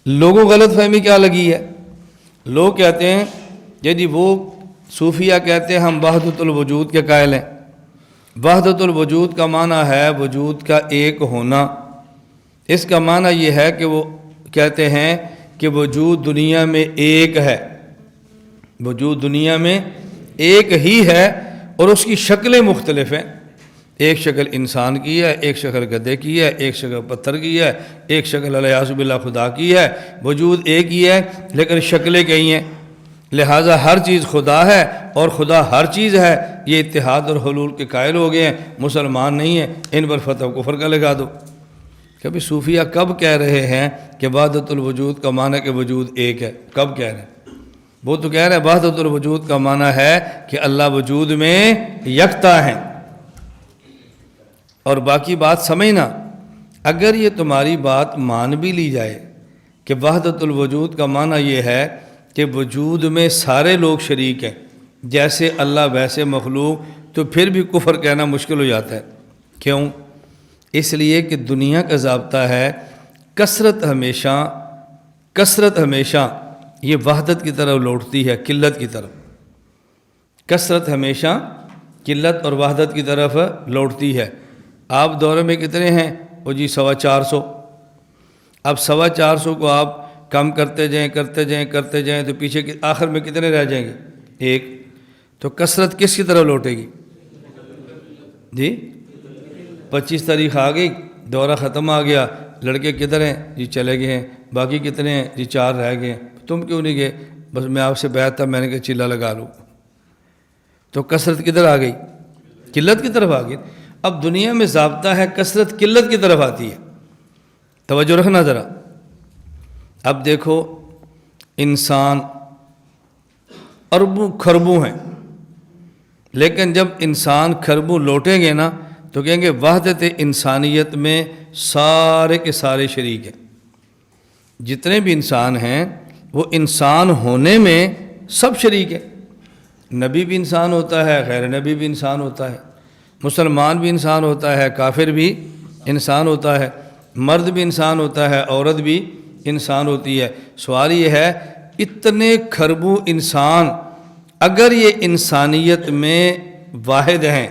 لوگوں غلط فہمی کیا لگی ہے؟ لوگ کہتے ہیں کہ جی وہ صوفیہ کہتے ہیں ہم وحدت الوجود کے قائل ہیں۔ وحدت الوجود کا معنی ہے وجود کا ایک ہونا۔ اس کا معنی یہ ہے کہ وہ کہتے ہیں کہ وجود دنیا میں ایک ہے، وجود دنیا میں ایک ہی ہے اور اس کی شکلیں مختلف ہیں۔ ایک شکل انسان کی ہے، ایک شکل گدھے کی ہے، ایک شکل پتھر کی ہے، ایک شکل والعیاذ باللہ خدا کی ہے۔ وجود ایک ہی ہے لیکن شکلیں کئی ہیں، لہٰذا ہر چیز خدا ہے اور خدا ہر چیز ہے۔ یہ اتحاد اور حلول کے قائل ہو گئے ہیں، مسلمان نہیں ہیں، ان پر فتح کفر کا لگا دو۔ کبھی صوفیہ کب کہہ رہے ہیں کہ وحدت الوجود کا معنی کہ وجود ایک ہے؟ کب کہہ رہے ہیں؟ وہ تو کہہ رہے ہیں وحدت الوجود کا معنی ہے کہ اللہ وجود میں یکتا ہیں۔ اور باقی بات سمجھنا، اگر یہ تمہاری بات مان بھی لی جائے کہ وحدت الوجود کا معنی یہ ہے کہ وجود میں سارے لوگ شریک ہیں، جیسے اللہ ویسے مخلوق، تو پھر بھی کفر کہنا مشکل ہو جاتا ہے۔ کیوں؟ اس لیے کہ دنیا کا ضابطہ ہے کثرت ہمیشہ یہ وحدت کی طرف لوٹتی ہے، قلت کی طرف۔ کثرت ہمیشہ قلت اور وحدت کی طرف لوٹتی ہے۔ آپ دورے میں کتنے ہیں؟ وہ جی 450۔ اب 450 کو آپ کم کرتے جائیں تو پیچھے آخر میں کتنے رہ جائیں گے؟ ایک۔ تو کثرت کس کی طرف لوٹے گی؟ جی 25 تاریخ آ گئی، دورہ ختم آ گیا، لڑکے کدھر ہیں؟ جی چلے گئے ہیں۔ باقی کتنے ہیں؟ جی 4 رہ گئے ہیں۔ تم کیوں نہیں گئے؟ بس میں آپ سے بیعت تھا، میں نے کہا چلہ لگا لوں۔ تو کثرت کدھر آ گئی؟ قلت کی طرف آ گئی۔ اب دنیا میں ضابطہ ہے کثرت قلت کی طرف آتی ہے۔ توجہ رکھنا ذرا۔ اب دیکھو انسان اربوں خربوں ہیں، لیکن جب انسان خربوں لوٹیں گے نا تو کہیں گے وحدت انسانیت میں سارے کے سارے شریک ہیں۔ جتنے بھی انسان ہیں وہ انسان ہونے میں سب شریک ہیں۔ نبی بھی انسان ہوتا ہے، غیر نبی بھی انسان ہوتا ہے، مسلمان بھی انسان ہوتا ہے، کافر بھی انسان ہوتا ہے، مرد بھی انسان ہوتا ہے، عورت بھی انسان ہوتی ہے۔ سوال یہ ہے اتنے خربوں انسان اگر یہ انسانیت میں واحد ہیں،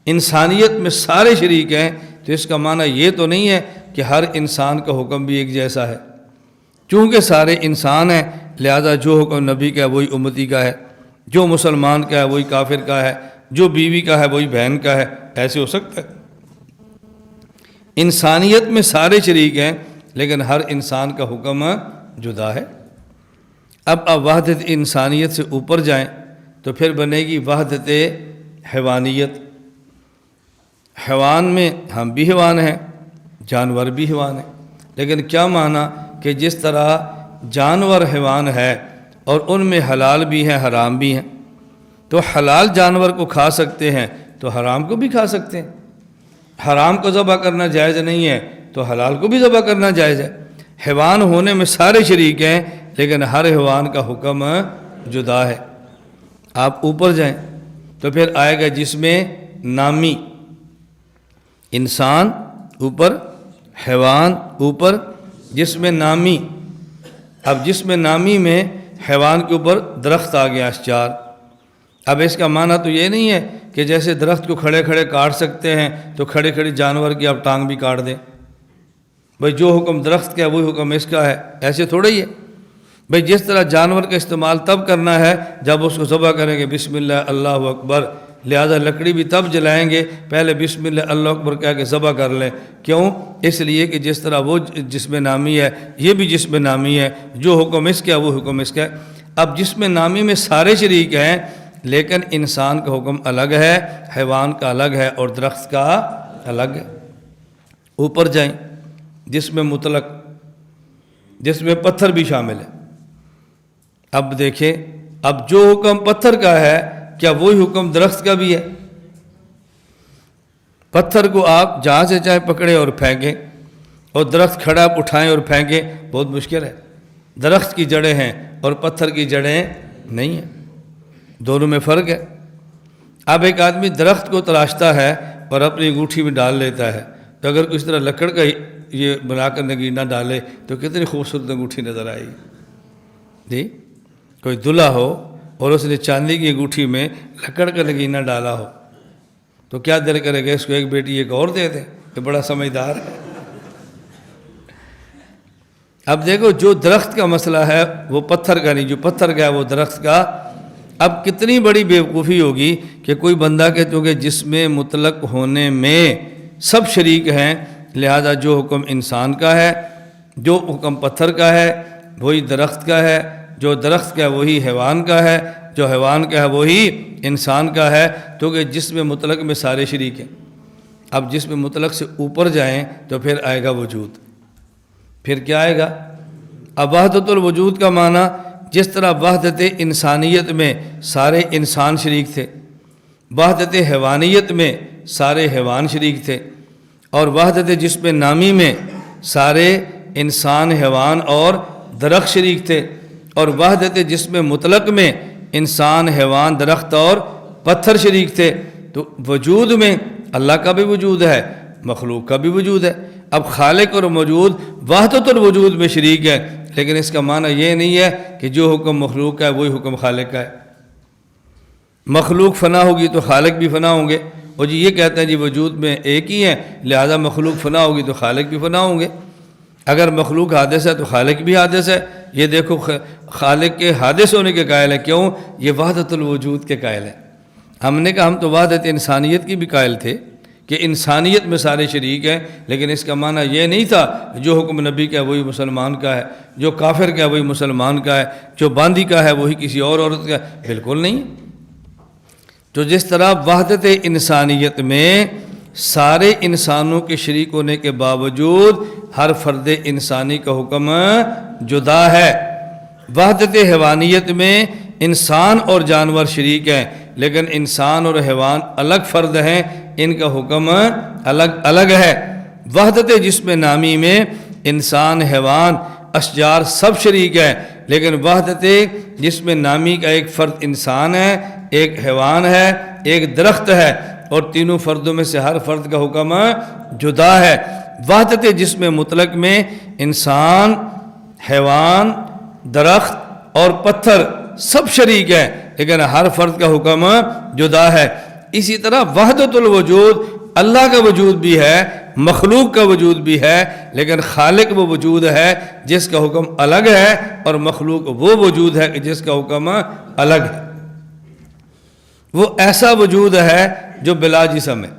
انسانیت میں سارے شریک ہیں، تو اس کا معنی یہ تو نہیں ہے کہ ہر انسان کا حکم بھی ایک جیسا ہے۔ چونکہ سارے انسان ہیں لہذا جو حکم نبی کا ہے وہی امتی کا ہے، جو مسلمان کا ہے وہی کافر کا ہے، جو بیوی کا ہے وہی بہن کا ہے۔ ایسے ہو سکتا ہے؟ انسانیت میں سارے شریک ہیں لیکن ہر انسان کا حکم جدا ہے۔ اب وحدت انسانیت سے اوپر جائیں تو پھر بنے گی وحدت حیوانیت۔ حیوان میں ہم بھی حیوان ہیں، جانور بھی حیوان ہیں، لیکن کیا معنی کہ جس طرح جانور حیوان ہے اور ان میں حلال بھی ہیں حرام بھی ہیں، تو حلال جانور کو کھا سکتے ہیں تو حرام کو بھی کھا سکتے ہیں۔ حرام کو ذبح کرنا جائز نہیں ہے تو حلال کو بھی ذبح کرنا جائز ہے۔ حیوان ہونے میں سارے شریک ہیں لیکن ہر حیوان کا حکم جدا ہے۔ آپ اوپر جائیں تو پھر آئے گا جسم نامی، انسان اوپر، حیوان اوپر، جسم نامی۔ اب جسم نامی میں حیوان کے اوپر درخت آ گیا، اشجار۔ اب اس کا معنی تو یہ نہیں ہے کہ جیسے درخت کو کھڑے کھڑے کاٹ سکتے ہیں تو کھڑے کھڑے جانور کی آپ ٹانگ بھی کاٹ دیں۔ بھئی جو حکم درخت کا ہے وہی حکم اس کا ہے، ایسے تھوڑا ہی ہے۔ بھئی جس طرح جانور کا استعمال تب کرنا ہے جب اس کو ذبح کریں گے بسم اللہ اللہ اکبر، لہذا لکڑی بھی تب جلائیں گے پہلے بسم اللہ اللہ اکبر کہہ کے ذبح کر لیں۔ کیوں؟ اس لیے کہ جس طرح وہ جسم نامی ہے یہ بھی جسم نامی ہے، جو حکم اس کا ہے وہ حکم اس کا ہے۔ اب جسم نامی میں سارے شریک ہیں لیکن انسان کا حکم الگ ہے، حیوان کا الگ ہے اور درخت کا الگ ہے۔ اوپر جائیں جسم مطلق، جس میں پتھر بھی شامل ہے۔ اب دیکھیں اب جو حکم پتھر کا ہے کیا وہی حکم درخت کا بھی ہے؟ پتھر کو آپ جہاں سے چاہے پکڑیں اور پھینکیں، اور درخت کھڑا آپ اٹھائیں اور پھینکیں، بہت مشکل ہے۔ درخت کی جڑیں ہیں اور پتھر کی جڑیں نہیں ہیں، دونوں میں فرق ہے۔ اب ایک آدمی درخت کو تراشتا ہے اور اپنی انگوٹھی میں ڈال لیتا ہے، تو اگر اس طرح لکڑ کا یہ بنا کر نگینہ ڈالے تو کتنی خوبصورت انگوٹھی نظر آئے گی. جی کوئی دلہا ہو اور اس نے چاندی کی انگوٹھی میں لکڑ کا نگینہ ڈالا ہو تو کیا دل کرے گا اس کو ایک بیٹی ایک اور دے دے. یہ بڑا سمجھدار ہے. اب دیکھو جو درخت کا مسئلہ ہے وہ پتھر کا نہیں، جو پتھر کا ہے وہ درخت کا. اب کتنی بڑی بیوقوفی ہوگی کہ کوئی بندہ کہ چونکہ جس میں مطلق ہونے میں سب شریک ہیں، لہذا جو حکم انسان کا ہے، جو حکم پتھر کا ہے وہی درخت کا ہے، جو درخت کا ہے وہی حیوان کا ہے، جو حیوان کا ہے وہی انسان کا ہے، کیونکہ جس میں مطلق میں سارے شریک ہیں. اب جس میں مطلق سے اوپر جائیں تو پھر آئے گا وجود. پھر کیا آئے گا؟ اب وحدت الوجود کا معنی جس طرح وحدت انسانیت میں سارے انسان شریک تھے، وحدت حیوانیت میں سارے حیوان شریک تھے، اور وحدت جسم نامی میں سارے انسان، حیوان اور درخت شریک تھے، اور وحدت جسم مطلق میں انسان، حیوان، درخت اور پتھر شریک تھے. تو وجود میں اللہ کا بھی وجود ہے، مخلوق کا بھی وجود ہے. اب خالق اور موجود وحدت الوجود میں شریک ہے، لیکن اس کا معنی یہ نہیں ہے کہ جو حکم مخلوق کا ہے وہی حکم خالق کا ہے. مخلوق فنا ہوگی تو خالق بھی فنا ہوں گے. اور جی یہ کہتے ہیں جی وجود میں ایک ہی ہے لہذا مخلوق فنا ہوگی تو خالق بھی فنا ہوں گے. اگر مخلوق حادث ہے تو خالق بھی حادث ہے. یہ دیکھو خالق کے حادث ہونے کے قائل ہے. کیوں؟ یہ وحدت الوجود کے قائل ہے. ہم نے کہا ہم تو وحدت انسانیت کی بھی قائل تھے کہ انسانیت میں سارے شریک ہیں، لیکن اس کا معنی یہ نہیں تھا جو حکم نبی کا ہے وہی مسلمان کا ہے، جو کافر کا ہے وہی مسلمان کا ہے، جو باندی کا ہے وہی کسی اور عورت کا ہے. بالکل نہیں. تو جس طرح وحدت انسانیت میں سارے انسانوں کے شریک ہونے کے باوجود ہر فرد انسانی کا حکم جدا ہے. وحدت حیوانیت میں انسان اور جانور شریک ہیں، لیکن انسان اور حیوان الگ فرد ہیں، ان کا حکم الگ الگ ہے. وحدت جسم نامی میں انسان، حیوان، اشجار سب شریک ہیں، لیکن وحدت جسم نامی کا ایک فرد انسان ہے، ایک حیوان ہے، ایک درخت ہے، اور تینوں فردوں میں سے ہر فرد کا حکم جدا ہے. وحدت جسم مطلق میں انسان، حیوان، درخت اور پتھر سب شریک ہیں، لیکن ہر فرد کا حکم جدا ہے. اسی طرح وحدت الوجود اللہ کا وجود بھی ہے، مخلوق کا وجود بھی ہے، لیکن خالق وہ وجود ہے جس کا حکم الگ ہے، اور مخلوق وہ وجود ہے کہ جس کا حکم الگ ہے. وہ ایسا وجود ہے جو بلا جسم ہے،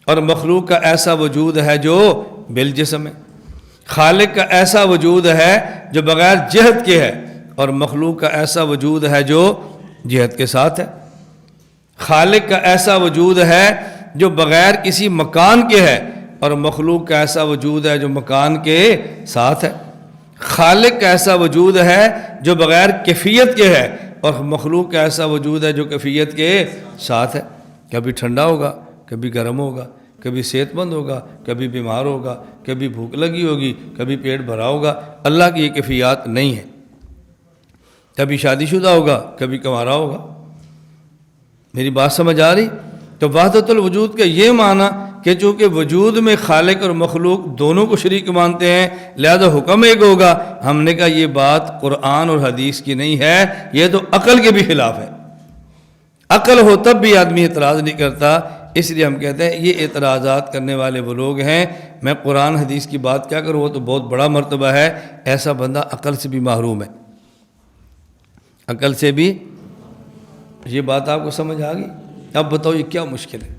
اور مخلوق کا ایسا وجود ہے جو بالجسم ہے. خالق کا ایسا وجود ہے جو بغیر جہت کے ہے، اور مخلوق کا ایسا وجود ہے جو جہت کے ساتھ ہے. خالق کا ایسا وجود ہے جو بغیر کسی مکان کے ہے، اور مخلوق کا ایسا وجود ہے جو مکان کے ساتھ ہے. خالق کا ایسا وجود ہے جو بغیر کیفیت کے ہے، اور مخلوق کا ایسا وجود ہے جو کیفیت کے ساتھ ہے. کبھی ٹھنڈا ہوگا، کبھی گرم ہوگا، کبھی صحت مند ہوگا، کبھی بیمار ہوگا، کبھی بھوک لگی ہوگی، کبھی پیٹ بھرا ہوگا. اللہ کی یہ کیفیات نہیں ہے. کبھی شادی شدہ ہوگا، کبھی کنوارا ہوگا. میری بات سمجھ آ رہی؟ تو وحدت الوجود کا یہ معنی کہ چونکہ وجود میں خالق اور مخلوق دونوں کو شریک مانتے ہیں لہذا حکم ایک ہوگا. ہم نے کہا یہ بات قرآن اور حدیث کی نہیں ہے، یہ تو عقل کے بھی خلاف ہے. عقل ہو تب بھی آدمی اعتراض نہیں کرتا. اس لیے ہم کہتے ہیں یہ اعتراضات کرنے والے وہ لوگ ہیں. میں قرآن حدیث کی بات کیا کروں، وہ تو بہت بڑا مرتبہ ہے. ایسا بندہ عقل سے بھی محروم ہے. عقل سے بھی. یہ بات آپ کو سمجھ آ گئی؟ اب بتاؤ یہ کیا مشکل ہے؟